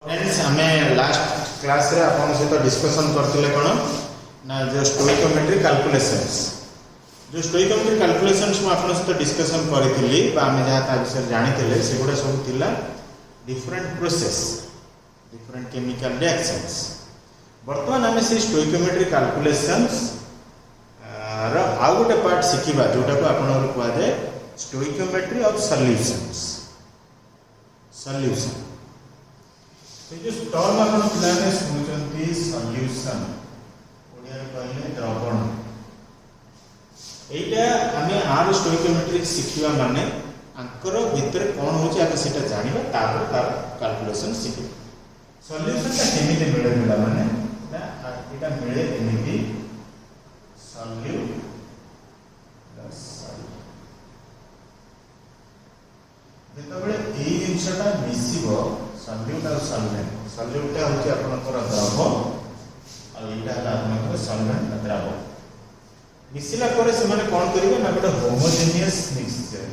Friends आमे last class रे आपन सहित डिस्कशन करथिले कोन ना जो स्टोइकोमेट्री कैलकुलेशंस जो स्टोइकोमेट्री कैलकुलेशंस में आपन सहित डिस्कशन करथिली बा आमे जहा ता विषय जानिथिले सेगुडा सब थिला different process different chemical reactions. वर्तमान आमे से स्टोइकोमेट्री कैलकुलेशंस रो आउ गोटे पार्ट सिखिबा जोटा को आपन को जाय स्टोइकोमेट्री ऑफ सॉल्यूशंस सॉल्यूशन। तो जो टर्म अपन पिलाने सुनुचंती सॉल्यूशन ओडिया रे कहले द्रवण एटा हमें आर स्टोइकोमेट्री सिखिबा माने अंकर भीतर कोन होची आके सेटा जानिबा तापर तार कैलकुलेशन सिखिबा। सॉल्यूशन का केमिति मिले मिला माने ना एटा मिले केमिति सॉल्यूट प्लस जेतबेले एई जिंसटा मिसिबो सॉल्यूट और सॉल्वेंट सॉल्यूट होची आपनकर द्रव और एटा हला आपनकर सॉल्वेंट द्रव मिसिला परे से माने कोन करिवे ना गोटे होमोजेनियस मिक्सचर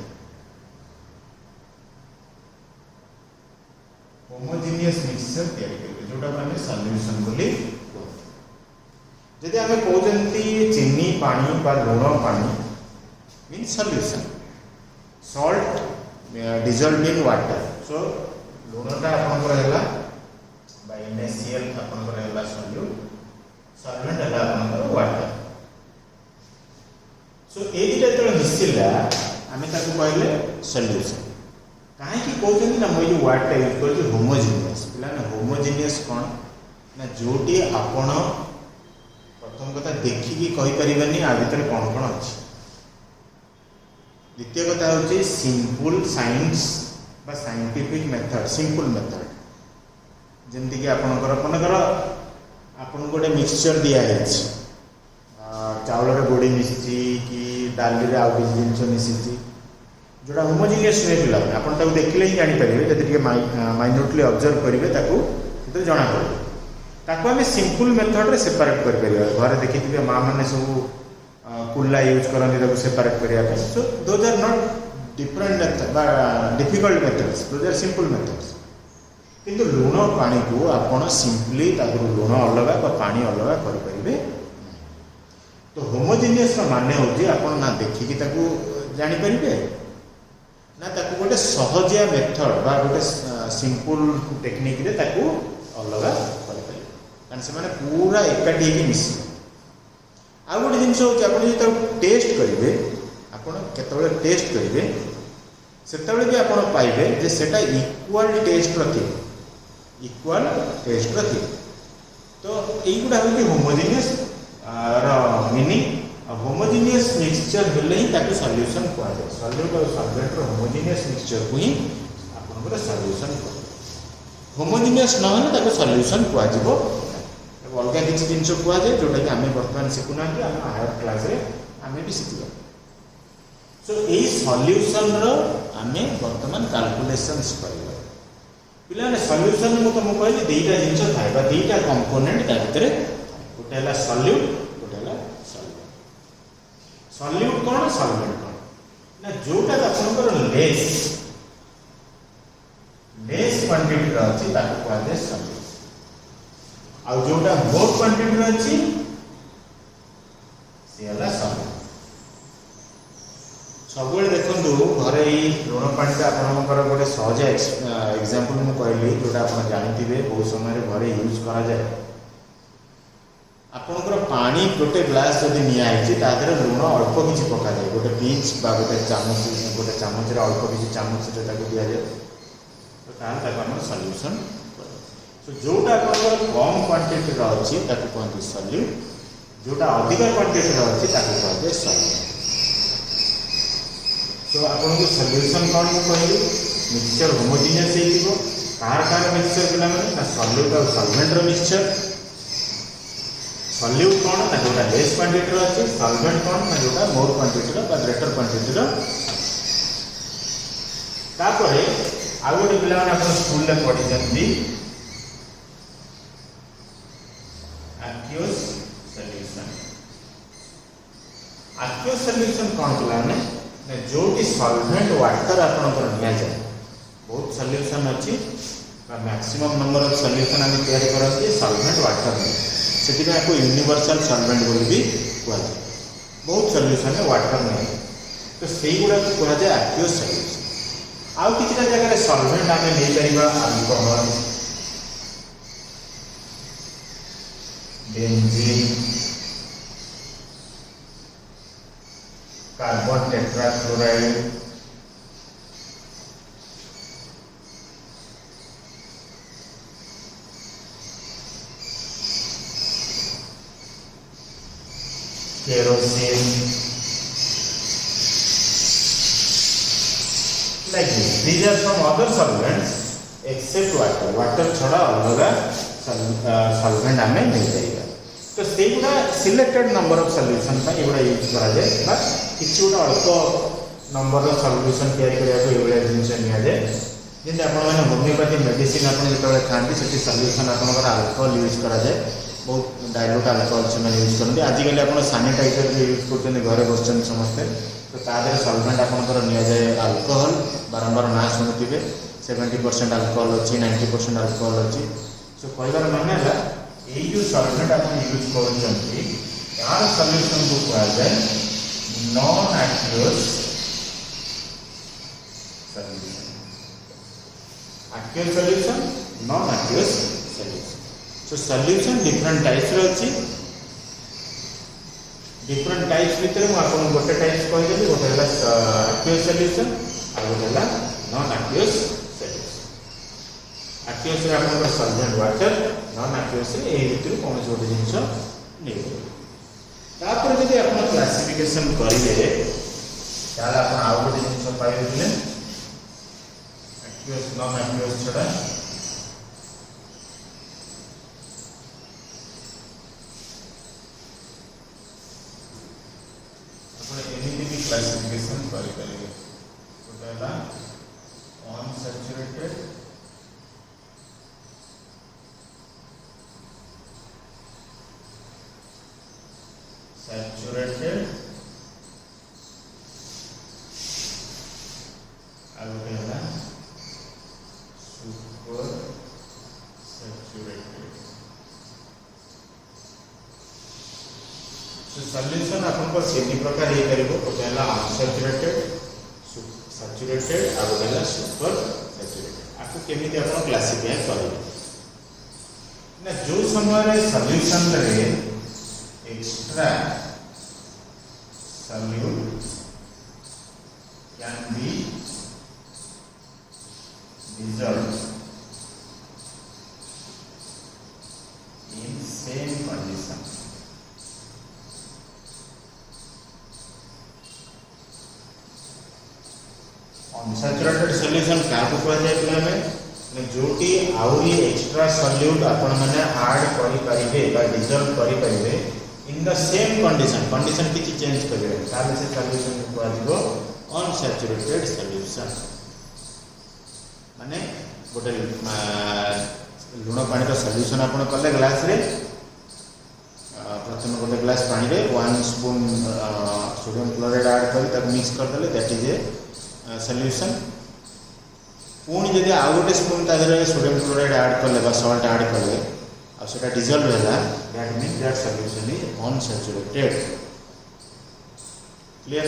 तयारी करिवे जोटा माने सॉल्यूशन बोली जदि हमें कहजंती चीनी पानी बा लूण पानी mean solution salt dissolved in water so लूणटा आपनकर हैला बाय NaCl आपनकर हैला सॉल्यूट सॉल्वेंट हैला आपनकर वाटर सो ए दिटा तो मिसिला आमे ताको कहले सॉल्यूशन काहे कि कहजंती ना मोय वाटर यूज करछि होमोजेनियस पिला ना होमोजेनियस कोन ना जोटी आपण प्रथम कथा देखि कि कहि परिबनी आ भीतर कोन कोन अछि। द्वितीय कथा होची सिंपल साइंस बा साइंटिफिक मेथड सिंपल मेथड जेंति कि आपनकर आपनकर आपन गोटे मिक्सचर दिया है चावल रे गोडी मिसिची कि डाली रे आउ जिंस मिसिची जोड़ा होमोजेनियस ने पिला आपन ताको देखले ही जानि परिबे जति के माइन्यूटली ऑब्जर्व करिवे ताको तो जाना पड़े ताको हमें सिंपल मेथड रे सेपरेट कर परिबे घर देखिथिबे मां माने सब कुल्ला यूज करनी ताको सेपरेट करिया पे so those are not different method difficult methods those are simple methods किंतु लूण पानी को आपण सिंपली ताको लूण अलग बा पानी अलग कर परिबे। तो होमोजेनियस रा माने होजी आपण ना देखि कि ताको जानि परिबे ना ताको गोटे सहजिया मेथड बा गोटे सिंपल टेक्निक रे ताको अलग कर परिबे कारण से माने पूरा एकाठी के मिसी आ गोटे जिनस हो जो टेस्ट करेंगे आपतले टेस्ट करेंगे से भी आप पाइबे जे सेटा इक्वाल टेस्ट थी इक्वाल टेस्ट थी। तो युवा हूँ होमोजेनियस मीनिंग होमोजेनियस मिक्सचर हेले ही ताकि सॉल्यूशन कहुए सॉल्यूट और सॉल्वेंट होमोजेनियस मिक्सचर को ही आप सॉल्यूशन कह होमोजेनियस नहले ताको सॉल्यूशन कह अलग किसी जिन कहुए जोटा कि आम बर्तमान शिखुना हायर क्लास रे आम भी शिखा। सो यही सॉल्यूशन रो आम बर्तमान कैलकुलेशंस करबा पिला सॉल्यूशन मु तुमको कहली दुईटा जिन थाए दुईटा कंपोनेंट ता भीतर गोटे है सॉल्यूट गोटे है सॉल्वेंट। सॉल्यूट कौन सॉल्वेंट कौन ना जोटा आपनकर लेस क्वांटिटी रो अछि ताको कहले सॉल्यूट आ जोटा मोर क्वांटिटी अछि से हला सॉल्वेंट। सबले देखंतु घरे ई लूण पानी आपनकर गोटे सहज एग्जांपल मु कहली जोटा आपन जानिथिबे बहुत समय घरे यूज करा जाय आपनकर पानी गोटे ग्लास जदि निया है तादर लूण अल्प किछि पका जाय गोटे पिंच बा गोटे चामच रे अल्प किछि चामच रे ताको दिया जाय तो तान ताको हम सॉल्यूशन तो जोटा आपनकर कम क्वांटिटी रो अछि ताको कहନ୍ତି सॉल्यूट जोटा अधिक क्वांटिटी रो अछि ताको कहते सॉल्वेंट। तो आपन को सॉल्यूशन कोन को कहली मिक्सचर होमोजेनियस हेतिबो कार मिक्सचर पिला माने ना सॉल्यूट और सॉल्वेंट रो मिक्सचर। सॉल्यूट कोन ना जोटा लेस क्वांटिटी रो अछि सॉल्वेंट कोन ना जोटा मोर क्वांटिटी रो बा ग्रेटर क्वांटिटी रो। तापरे आ गोटे पिला माने आपन स्कूल ले पढि जंती aqueous solution कौन पिलाने जो कि सॉल्वेंट वाटर आपनकर निया जाए बहुत सॉल्यूशन अछि मैक्सिमम नंबर ऑफ सॉल्यूशन आम तैयारी करते सॉल्वेंट वाटर में से यूनिवर्सल सॉल्वेंट बोली भी कहुए बहुत सॉल्यूशन वाटर में तो से गुड़ा कहुए एक्वियस सॉल्यूशन आउ किसी जगह सॉल्वेंट आम नहीं पार alcohol benzene carbon tetrachloride kerosene like this. These are some other solvents except water. Water छड़ा अलग solvent आमे नहीं जाएगा तो से गुड़ा सिलेक्टेड नंबर ऑफ सॉल्यूशन पर एगुड़ा यूज करा जाए बट किसी गुड़ा अल्प नंबर ऑफ सॉल्यूशन तैयारी करने को एगुड़ा जिनस निया जाए जिन आपण माने होमियोपैथी मेडिसिन आपण जेतबे खांती सेठी सॉल्यूशन आपनकर अल्कोहल यूज करा जाए बहुत डाइल्यूट अल्कोहल से यूज करते आजिकल आप सानिटाइजर भी यूज करते घरे बस समस्ते तो तादेह सॉल्वेंट आपंकर नि जाए अल्कोहल बारंबार ना शुणुवे 70% अल्कोहल अच्छी 90% अल्कोहल अच्छी सो कहबार माने यही जो सॉल्वेंट आप यूज कर यार सॉल्यूशन को कहुए non aqueous solution aqueous solution non aqueous solution so solution different types रही डिफरेंट टाइप्स भितर मुझे गोटे टाइप्स कहीदेवी गोटे एक्वियस सॉल्यूशन आ गोटे नॉन एक्वियस सॉल्यूशन एक्वियस आप सॉल्वेंट वाटर नॉन एक्वियस भितर कौन गोटे जिन नहीं तापर जब आप क्लासिफिकेशन करेंगे आप आउ गोटे जिन पाइबे एक्वियस नॉन एक्वियस छड़ा क्लासिफिकेशन करेंगे गोटे अनसैचुरेटेड सैचुरेटेड आ गोटे सुपर सैचुरेटेड सॉल्यूशन आपन तीन प्रकार हो पार गोटे अनसैचुरेटेड सैचुरेटेड आ गोटे सुपर सैचुरेटेड आपको केमी आप क्लासिफाई करेंगे ना जो समय सॉल्यूशन रे extra solute can B dissolved in same condition unsaturated solution क्या कहुए जोटी आउरी एक्स्ट्रा सॉल्यूट आपण मैंने ऐड करि परिबे बा डिसॉल्व करि परिबे इन द सेम कंडीशन किछि चेंज करिवे ताले से सॉल्यूशन को आजिबो अनसैचुरेटेड सॉल्यूशन माने गोटे लुण पानी सॉल्यूशन आपण कले ग्लास रे प्रथम गोटे ग्लास पानी रे 1 स्पून सोडियम क्लोराइड ऐड करी तक मिक्स कर देले दैट इज ए सॉल्यूशन पुणी जब आउ गोटे स्पून तादेह सोडियम क्लोराइड ऐड कले सॉल्ट ऐड कले आटा डिजल्व है that mean that solution is unsaturated clear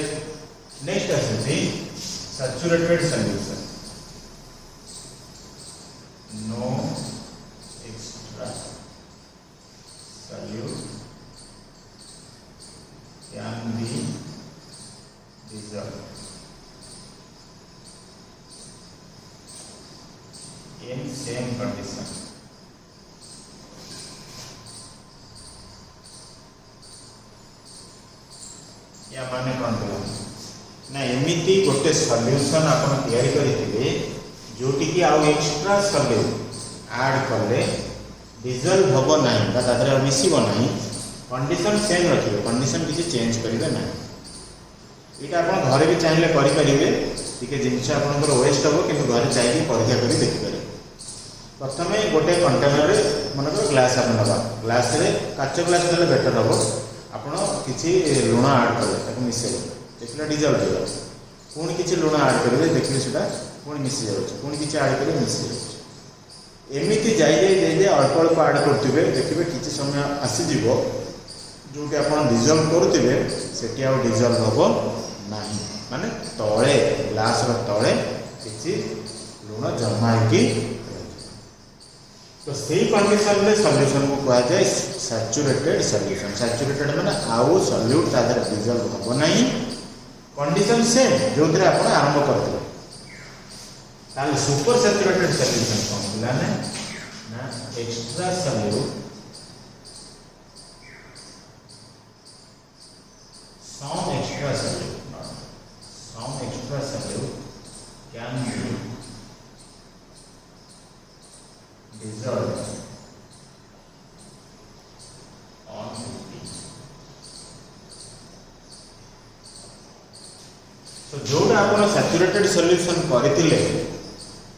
next आसे saturated solution no extra solute can be dissolve in same condition या माने कौन ना एमती गोटे सॉल्यूशन आप तैयारी करेंगे जोटि की आउ एक्स्ट्रा सॉल्यूट ऐड कले डिजल्व हम ना मिसब ना कंडीशन सेम रखिए कंडीशन किसी चेंज करेंगे ना यहाँ आप घरे भी चाहिए करेंगे टी जिनस आप वेस्ट हम कि घर चाहिए परीक्षा कर देखिपारे प्रथम गोटे कंटेनर मनकर ग्लास आप ना ग्लास काच ग्लास देते बेटर हम आप किसी लुण ऐड कले मिसे देखिए डिजल्व हो पुणी किसी लुण ऐड करेंगे देखिए से पुणी मिसी जाऊँ पुणी किसी ऐड करेंगे मिसी जाऊँ एमती जाए अल्प अल्प आड करुवे देखिए किसी समय आसीज जोटी आप डिजल्व करुवे से डिजल्व हम ना माने तले ग्लास तले किसी लुण जमा तो सही कंडीशन में सॉल्यूशन को कहा जाए सैचुरेटेड सॉल्यूशन। सैचुरेटेड माने आउ सॉल्यूट तादर डिजल्व हम ना कंडीशन सेम जो आप आरंभ करते सुपर सैचुरेटेड सॉल्यूशन कौन ना extra solute some extra solute can be dissolved on 50. So जोटा आपण सैचुरेटेड सॉल्यूशन करथिले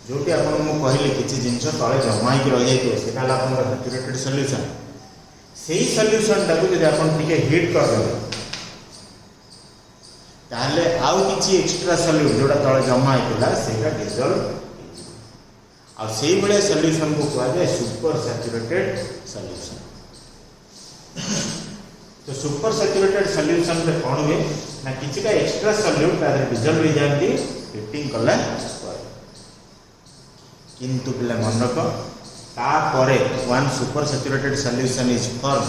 जोटी आपण मु कहले किछि जिंस तळे जमा कि रह जाइतो सेटा आपण सैचुरेटेड सॉल्यूशन सेही सॉल्यूशन टाको जदि आपण टिके हीट कर देबे ताले आउ किछि एक्स्ट्रा सॉल्यूट जोटा तळे जमा होइतला सेटा डिजल्व आ सेही बळे सॉल्यूशन को कहा जाय सुपर सैचुरेटेड सॉल्यूशन। तो सुपर सैचुरेटेड सॉल्यूशन रे कोन हुए ना किछिटा एक्स्ट्रा सॉल्यूट तारे डिजल्व हो जांती हीटिंग कला किंतु पिला मन रख ता परे one super saturated solution is form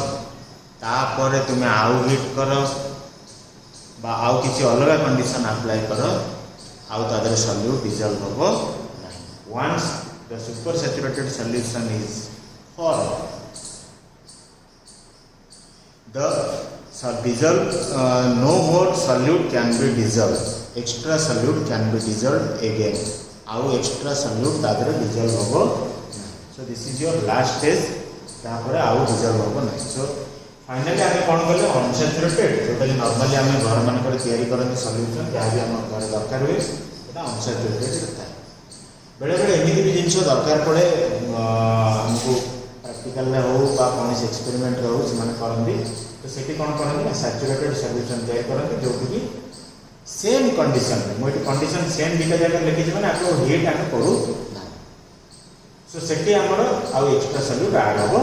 ता परे तुमे आउ हीट करो बा आउ किसी अलग कंडीशन अप्लाई करो आउ तादर सॉल्यूट डिजल्व होबो नहीं। Once the super saturated solution is form the dissolve no more solute can be dissolved extra solute can be dissolved again आउ एक्स्ट्रा सॉल्यूट तादर डिजल्व होबो so this is your last stage तापर आउ dissolved होबो नहीं। So finally आम कौन कले unsaturated जोटा कि नॉर्मली आम घर मानक तैयारी करते सॉल्यूशन जहाँ भी आम घर दरकार हुए तो अनसैचुरेटेड था बेले बेले एमती भी जिन दरकार पड़े आमको प्रैक्टिकल हो कौन एक्सपेरिमेंट हो करती तो सेठी कौन करते ना सैचुरेटेड सॉल्यूशन तैयारी करते जो कि सेम कंडीशन मुझे कंडीशन सेम दुटा जगह लिखी मैंने आपको हीट आम करूँ सो सेठी आमर आउ एक्स्ट्रा सॉल्यूट ऐड हम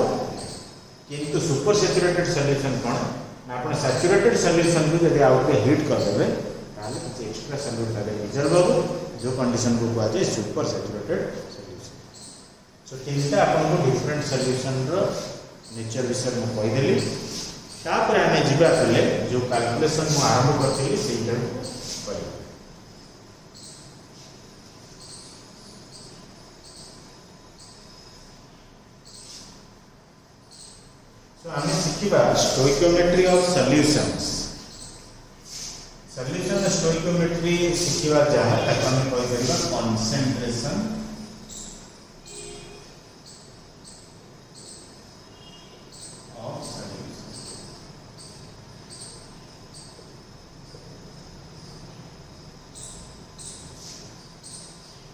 किंतु सुपर सैचुरेटेड सॉल्यूशन कौन ना आप सैचुरेटेड सॉल्यूशन को जब आउ हीट करदे ताले किसी एक्स्ट्रा सॉल्यूट डिजल्व हम जो कंडीशन को कहा जाए सुपर सैचुरेटेड सॉल्यूशन। सो तीनटा आपको डिफरेंट सॉल्यूशन रो नेचर विषय में कहीदेली तापर आम जीवा पहले जो कैलकुलेशन मु आरंभ करती से आम शिखा stoichiometry of solutions. Solution stoichiometry शिखा जहाँ ताको हम कहि परिबा कंसंट्रेशन ऑफ सॉल्यूशन।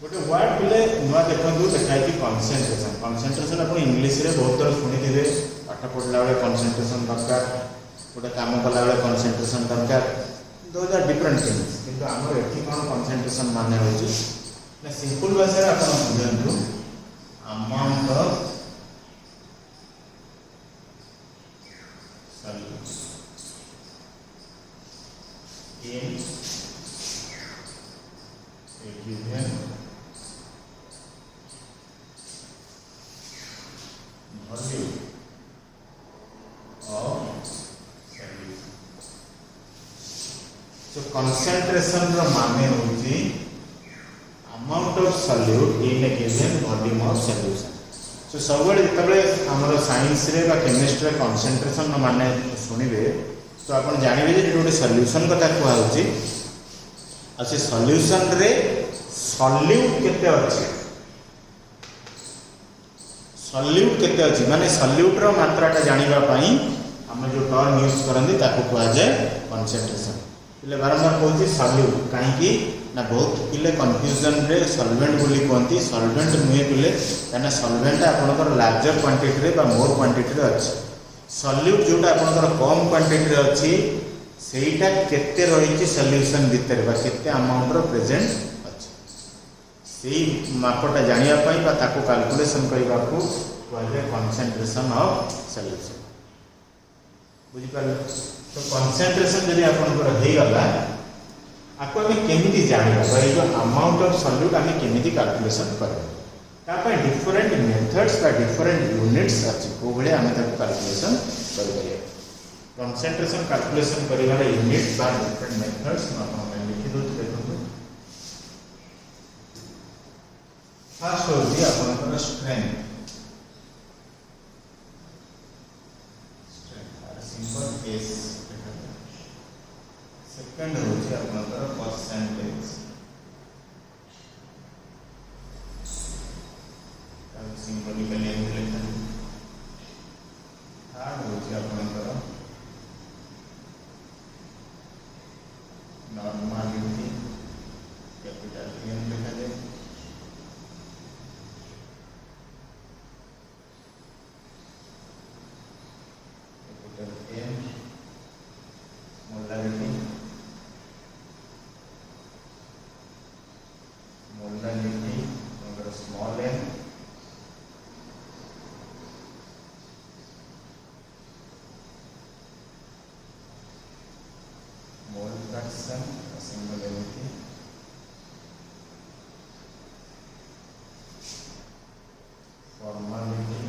गोटे वर्ड पिले नुआ देखु देखाई कंसंट्रेशन। कंसंट्रेशन आप इंग्लिश रे बहुत थर शुणी पाठ पढ़ला बेले कंसंट्रेशन दरकार गोटे काम कला बेले कंसंट्रेशन दरकार दोज आर डिफरेंट थिंग्स किंतु आमर एठी कौन कंसंट्रेशन माने होची ना सिंपल भाषा आपण बुझंतु amount of solute in a given volume So concentration रो माने होची amount of solute in a given volume of solution। So सबले जतबे हमरो साइंस रे बा केमिस्ट्री रे concentration रो माने सुनिबे तो आपण जानिबे जे गोटे सॉल्यूशन कथा कुआ होची आ से सॉल्यूशन रे सॉल्यूट केते अछि सॉल्यूट केते अछि माने सॉल्यूट रो मात्राटा जानिबा पई हम जो टर्म यूज करंदी ताको कुआ जाय कंसंट्रेशन। पिले बारंबार कहती सॉल्यूट कहीं ना बहुत पिले कन्फ्यूजन रे सॉल्वेंट बोली कहती सॉल्वेंट नुहे पिले कहीं सॉल्वेंट आपनकर लार्जर क्वांटिटी रे बा मोर क्वांटिटी रे अछि सॉल्यूट जोटा आपनकर कम क्वांटिटी रे अछि सेटा केते रहिछि सॉल्यूशन भीतर बा केते अमाउंट रो प्रेजेंट अछि से मापटा जानिया पाई बा ताको कैलकुलेशन करबा को कहले कंसंट्रेशन ऑफ सॉल्यूशन बुझी पाले। तो कंसंट्रेशन जदि आपनकर हे गला आपको हमें केमिति जानिबा भाई जो अमाउंट ऑफ सॉल्यूट हमें केमिति कैलकुलेशन करबा तापर डिफरेंट मेथड्स बा डिफरेंट यूनिट्स अछि को बळे हमें ताको कैलकुलेशन करबा कंसंट्रेशन कैलकुलेशन करिवार यूनिट बा डिफरेंट मेथड्स आपण लिखि दोत देखो। फर्स्ट होती आपनकर स्ट्रेंथ सिंपल केस सेकंड होची आपनकर परसेंटेज तब सिंबॉलिकली लिखन थर्ड होची आपनकर नॉर्मलिटी कैपिटल एन लिखा जाए small N mole fraction single entity formality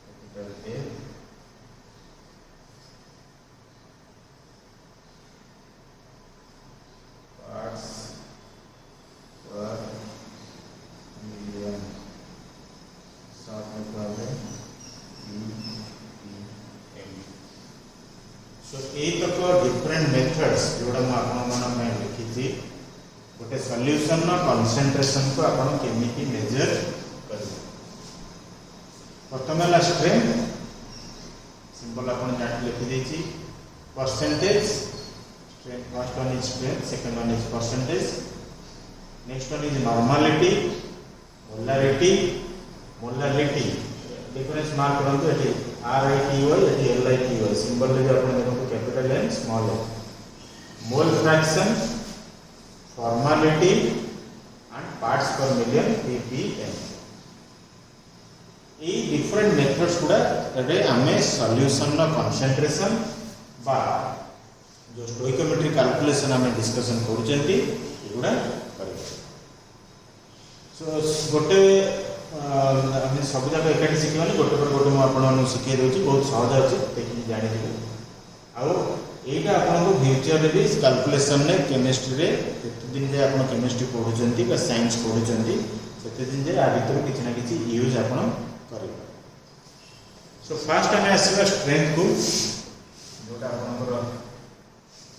capital A different methods जोड़ा मैं लिखी गोटे सॉल्यूशन कंसंट्रेशन को आपण केमिति मेजर कर प्रथम है स्ट्रेंथ सिंपल आपण जान लिखि देछि percentage strength first one is strength second one is percentage next one is normality molarity difference mark करंतु एठी RITY एठी LITY सिंबल रे आपण देखो capital N small N mole fraction formality and parts per million ppm ए different methods गुडा रे हमें सॉल्यूशन नो कंसंट्रेशन बा जो स्टोइकोमेट्रिक कैलकुलेशन हमें डिस्कशन करूचंती एगुडा करियो। सो गोटे हमें सब जगह एकाठी शिखिबानी गोटे पर गोटे मैं आपन शिखे देउची बहुत सहज अछि देखि जानि दिबे आउ एटा आपन को फ्यूचर रे भी कैलकुलेशन ने केमिस्ट्री रे केते दिन जे आपन केमिस्ट्री पढुचंती बा साइंस पढुचंती सेते दिन जे आ भीतर किछि ना किछि यूज आपन करिबा। सो फर्स्ट हमें आसीबा स्ट्रेंथ को जोटा आपन को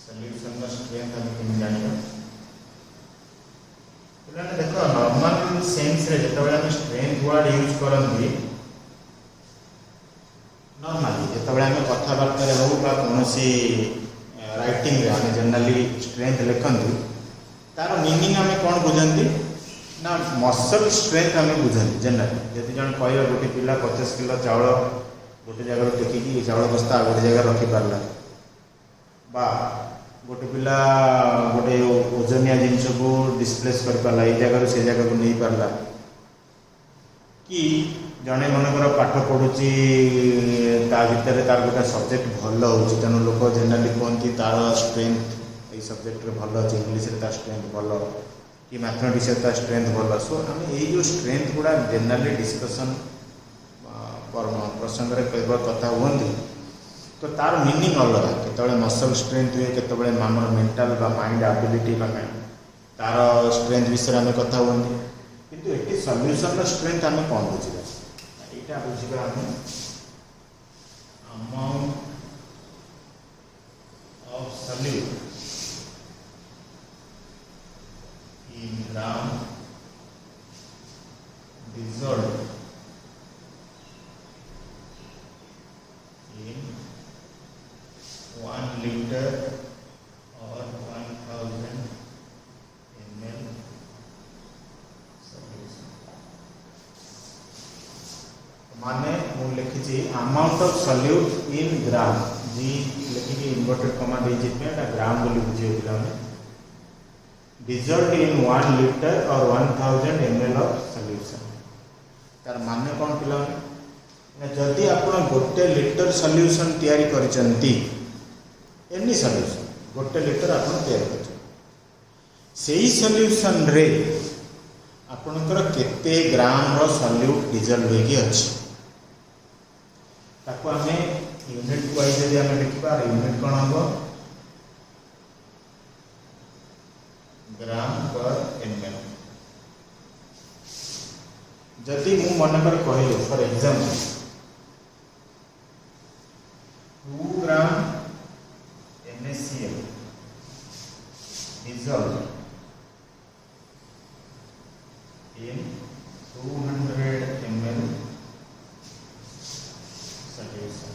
सॉल्यूशन का स्ट्रेंथ हम केम जानिबा पिलाने देखो नॉर्मल सेंस रे जेतबे हम स्ट्रेंथ वर्ड यूज करंती नॉर्मली जेतबे हम कथा बार्ता रे हो बा कोनोसी राइटिंग रे हम जनरली स्ट्रेंथ लिखंती तार मीनिंग हमें कोन बुझंती ना मसल स्ट्रेंथ हमें बुझंती जनरली जति जण कहयो गोटे पिला 50 किलो चावल गोटे जगह टेकी की चावल बस्ता गोटे जगह रखि पारला बा गोटे पिला गोटे ओजनिया जिनस को डिस्प्लेस कर पाला ए जगह से जगह को नहीं पारला कि जने मनकर पाठ पढ़ुची ता भीतर तार गोटे सब्जेक्ट भल होची तेन लोक जनरली कहती तार स्ट्रेंथ ए सब्जेक्ट रे भल अछि इंग्लिश रे तार स्ट्रेंथ भल कि मैथमेटिक्स रे तार स्ट्रेंथ भल। सो हम ए जो स्ट्रेंथ गुडा जनरली डिस्कशन प्रसंग रे केवल कथा हुंदी तो तार मीनिंग अलग केतबे मसल स्ट्रेंथ हुए केतबे मामर मेंटल बा माइंड एबिलिटी बा तार स्ट्रेंथ विषय में कथा हुंदी किंतु एटी सॉल्यूशन रो स्ट्रेंथ हमें कोन बुझिबा एटा बुझिबा हम amount of solute in gram dissolved in 1 liter or 1000 ml solution माने मु लिखि अमाउंट ऑफ सॉल्यूट इन ग्राम जी लिखि इन्वर्टेड कमा दे जितने ग्राम बोली बुझे पिला dissolved in 1 liter or 1000 ml of solution. तार माने कौन पिला जदि आपण गोटे लिटर सॉल्यूशन तैयारी करचंती एनी सॉल्यूशन गोटे लिटर आपण तैयारी करचंती सेही सॉल्यूशन रे आपणकर केते ग्राम रो सॉल्यूट डिजल्व होगी अछि ताको हमें यूनिट वाइज यदि हमें लिखबा यूनिट कोन हो ग्राम पर ml जदि मु मनकर कहले for example 2 gram NaCl dissolved in 200 ml solution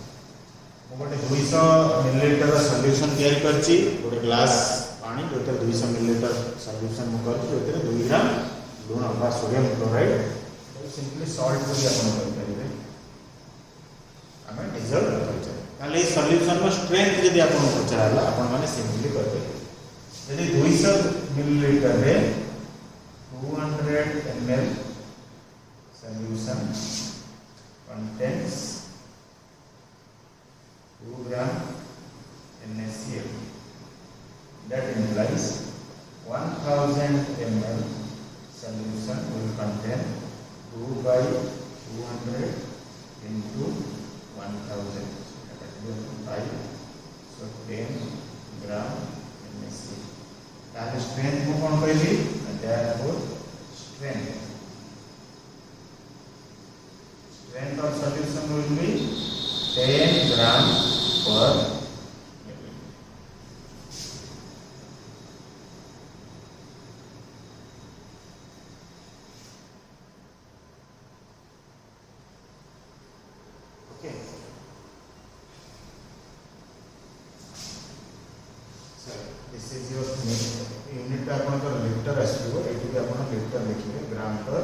गोटे 200 मिलीलीटर सॉल्यूशन तैयारी करछि गोटे ग्लास पानी जोते 200 मिलीलीटर सॉल्यूशन मु करछि जोते 2 ग्राम लूण बा सोडियम क्लोराइड सिंपली सॉल्ट को अपन कर परिबे हमें डिजल्व करछ ताले सॉल्यूशन नो स्ट्रेंथ यदि अपन पचराला अपन माने सिंपली कर परिबे यदि 200 मिलीलीटर रे 200 ml solution contains 2 gram NaCl that implies 1000 ml solution will contain 2 by 200 into 1000 that is 5 so 10 gram NaCl तार स्ट्रेंथ को कौन कहली therefore strength of solution will be 10 gram per ml. Okay. So this is your unit आपनकर litre आसीबो एठी के आपण litre लिखिबे ग्राम पर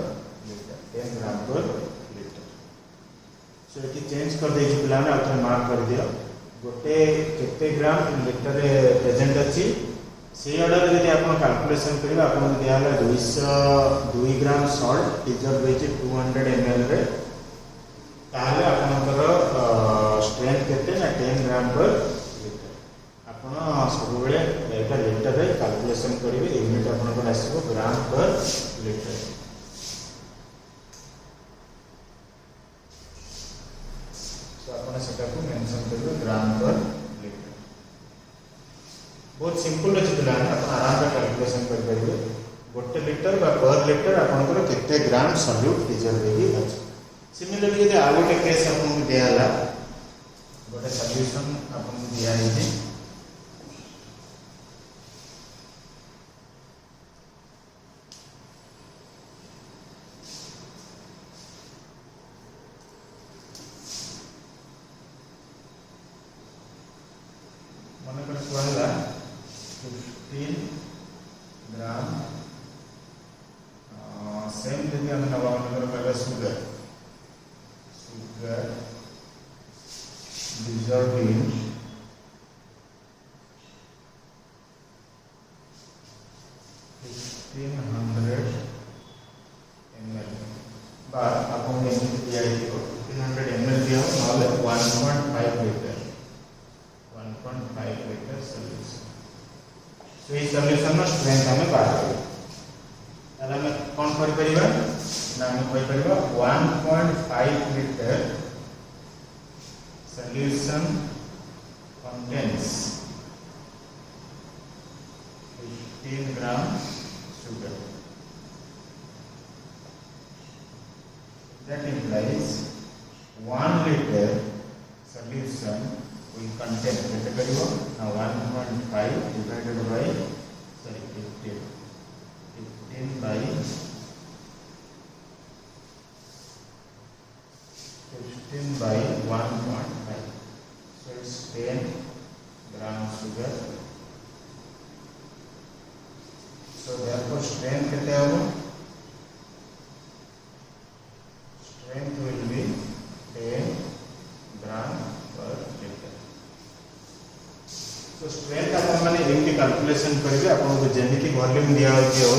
litre 10 ग्राम पर लीटर सो एठी चेंज कर दे छी पिलाने आउथरे मार्क कर दियो गोटे केते ग्राम लीटर रे प्रेजेंट अछि से ऑर्डर यदि आपण कैलकुलेशन करिबा आपण दिया हला 202 ग्राम सॉल्ट डिजर्व होई 200 ml रे ताले आपनकर स्ट्रेंथ केते ना 10 ग्राम पर आपण सब बेले एटा लीटर रे कैलकुलेशन करिवे यूनिट आपण को आसीबो ग्राम पर लीटर सो आपण सेटा को मेंशन करिवे ग्राम पर लीटर बहुत सिंपल अछि पिला आपण आराम से कैलकुलेशन कर परिवे गोटे लीटर बा पर लीटर आपण को केते ग्राम सॉल्यूट डिजल्व होगी अछि सिमिलरली यदि आगोटे केस आपण को दियाला गोटे सॉल्यूशन आपण को दिया है मनकर कहला 15 ग्राम सेम यदि हम नवा मनकर कहला शुगर dissolved in 1500 ml बा आपण एमती दिया है 1500 ml दिया नले 1.5 लीटर 1.5 लीटर सॉल्यूशन सो ये सॉल्यूशन नो स्ट्रेंथ हमें बात करियो ताला हम कोन कर परिबा ना हम कहि परिबा 1.5 litre solution contains 15 gram sugar that implies 1 liter solution will contain now 1.5 divided by 15 by 15 by 1.5 so it's 10 gram sugar so therefore strength kete hobo strength will be 10 gram per liter so strength अपन माने एमती calculation करेंगे आपको जमीती volume दिया हो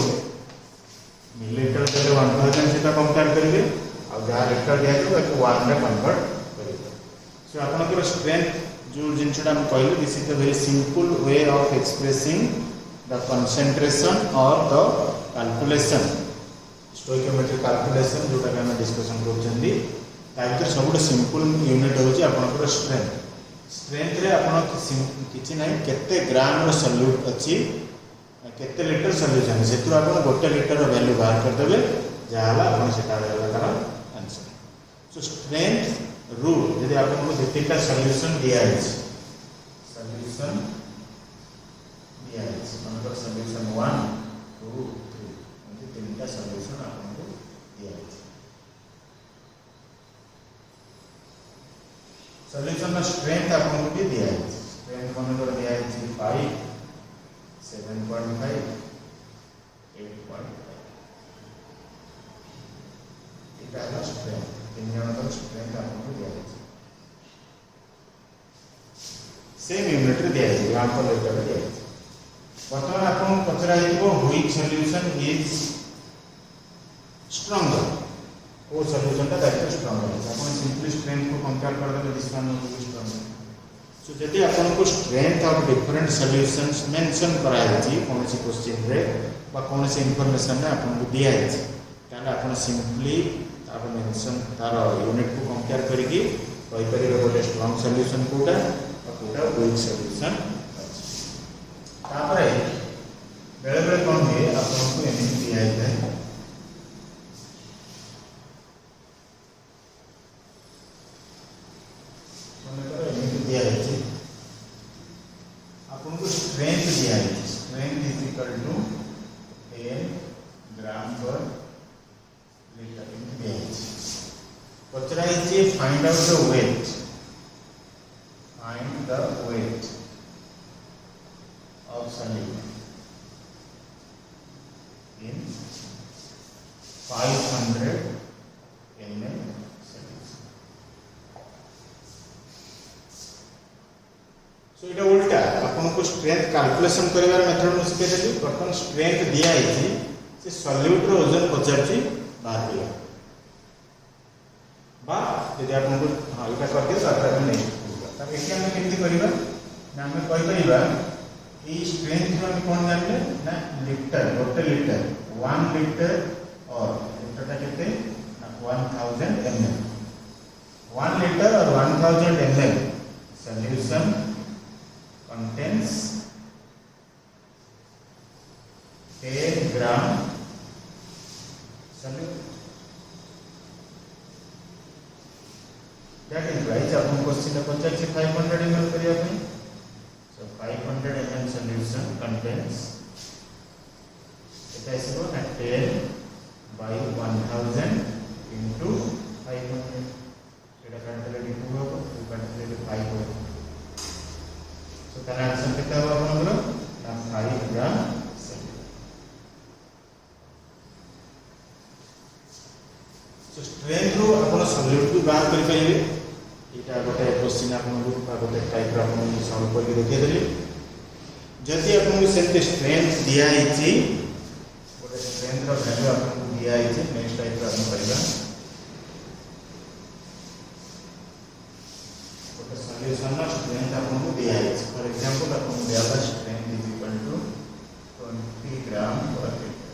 millilitre देले 1000 से compare करेंगे और जहाँ लीटर दिया हो 1 रे कन्वर्ट करेंगे। सो आपनकर स्ट्रेंथ जो जिनटा हम कहले this is the very simple way of expressing the concentration और द कैलकुलेशन स्टोइकियोमेट्रिक कैलकुलेशन जोटा हम डिस्कशन करछंदी ता भीतर सबुठ सिंपल यूनिट होची आपनकर स्ट्रेंथ। स्ट्रेंथ रे आपण किछि नै केते ग्राम रो सॉल्यूट अछि केते लीटर सॉल्यूशन सेतु आपण गोटे लीटर रो वैल्यू बाहर कर देबे जाला आपण सेटा होला तार आंसर। सो स्ट्रेंथ रूल यदि आपण को दितिका सॉल्यूशन दिया है सॉल्यूशन दिया है मतलब सॉल्यूशन 1 2 3 म्हणजे तीनटा सॉल्यूशन आपण को दिया है। सॉल्यूशन का स्ट्रेंथ आपको भी दिया है स्ट्रेंथ मन कर दिया है 5 7.5 8.5 इटा है स्ट्रेंथ तीन जन का स्ट्रेंथ आपको दिया है सेम यूनिट रे दिया है ग्राम पर लीटर दिया है। वर्तमान आपको पचरा हिबो व्हिच सॉल्यूशन इज स्ट्रांगर वो सॉल्यूशन का that is stronger upon simply strength को कंपेयर कर दे दिस वन विल स्ट्रांगर। सो यदि अपन को strength of different solutions mention कराया छी कोन सी क्वेश्चन रे बा कोन सी इंफॉर्मेशन रे अपन को दिया है ताले अपन सिंपली अपन मेंशन तार यूनिट को कंपेयर करके कहि परिबे गोटे स्ट्रांग सॉल्यूशन कोटा और कोटा वीक सॉल्यूशन। तापर बेले बेले कोन है अपन को एनी दिया है आपको स्ट्रेंथ दिया है स्ट्रेंथ इज इक्वल टू 10 ग्राम पर लीटर दिया है। पचरा है find out the weight of solute in 500 ml सो इटा उल्टा आपन को स्ट्रेंथ कैलकुलेशन करिवार मेथड में सिखे देली बर्तन स्ट्रेंथ दिया है से सॉल्यूट रो वजन पचारची बाहर दिया बा यदि आपन को हां इटा कर दे तापर हम नेक्स्ट तब एके हम केमती करिबा ना हम कहि परिबा ई स्ट्रेंथ रो हम कोन जानले ना लीटर गोटे लीटर 1 लीटर और लीटर ता केते 1000 ml 1 लीटर और 1000 ml solution contains 10 gram solute that is why अपन क्वेश्चन पचार से 500 ml करिया पे so 500 ml solution contains it is 10 by 1000 into 500 सेटा कैलकुलेट होगा 2 कैलकुलेट 5 होगा तो तार आंसर कितना होगा आपनकर ना 5 ग्राम सॉल्यूट। सो स्ट्रेंथ रो आपन सॉल्यूट भी बाहर कर पाइबे एटा गोटे क्वेश्चन आपन को गोटे टाइप रो आपन सॉल्व करके देखै देली जति आपन को सेते स्ट्रेंथ दिया हिची गोटे स्ट्रेंथ रो वैल्यू आपन को दिया हिची नेक्स्ट टाइप रो आपन करबा गोटे सॉल्यूशन रो स्ट्रेंथ आपन को दिया हिची फॉर एग्जांपल आपन को दिया स्ट्रेंथ इज इक्वल टू 20 ग्राम पर litre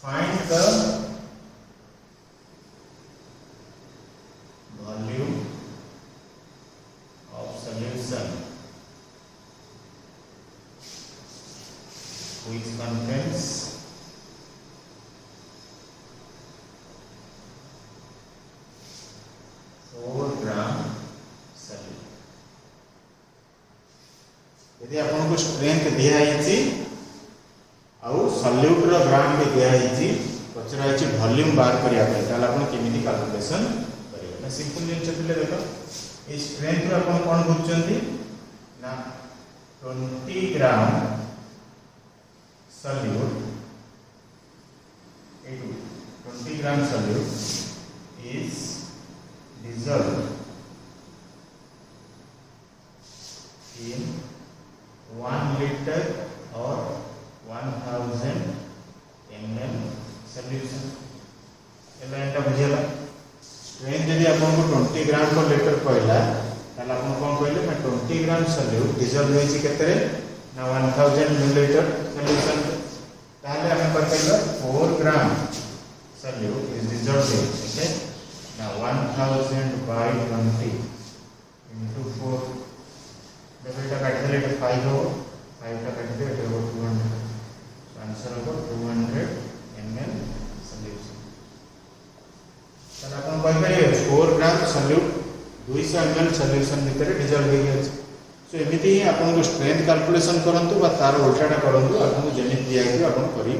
find the volume of solution which contains 4 gram solute. यदि आपन को स्ट्रेंथ दिया है आउ सॉल्यूट रो ग्राम पे दिया है पचरा है वॉल्यूम बाहर करिया पे ताला आपन केमिति कैलकुलेशन करियो ना सिंपल जिंस दिले देखो ए स्ट्रेंथ रो आपन कोन बुझचंती ना 20 ग्राम solute 20 gram solute is dissolved in आपको 20 ग्राम पर लीटर कहला ताला आपण कोन कहले मैं 20 ग्राम सॉल्यूट डिजॉल्व होई छि केतरे ना 1000 मिलीलीटर सॉल्यूशन ताले हम कहले 4 ग्राम सॉल्यूट इज डिजॉल्व ओके ना 1000 by 20 into 4 देखो এটা কাটি দিলে এটা 5 हो 5 টা কাটি দিলে এটা হবে 200 आंसर होगा 200 ml सॉल्यूशन ताला आपण कहि परिबे 4 ग्राम सॉल्यूट 200 ml सॉल्यूशन भीतर डिजॉल्व हो गया सो एमिति ही आपन को स्ट्रेंथ कैलकुलेशन करंतु बा तार उल्टाटा करंतु आपन जेमिति दिया गयो आपन करि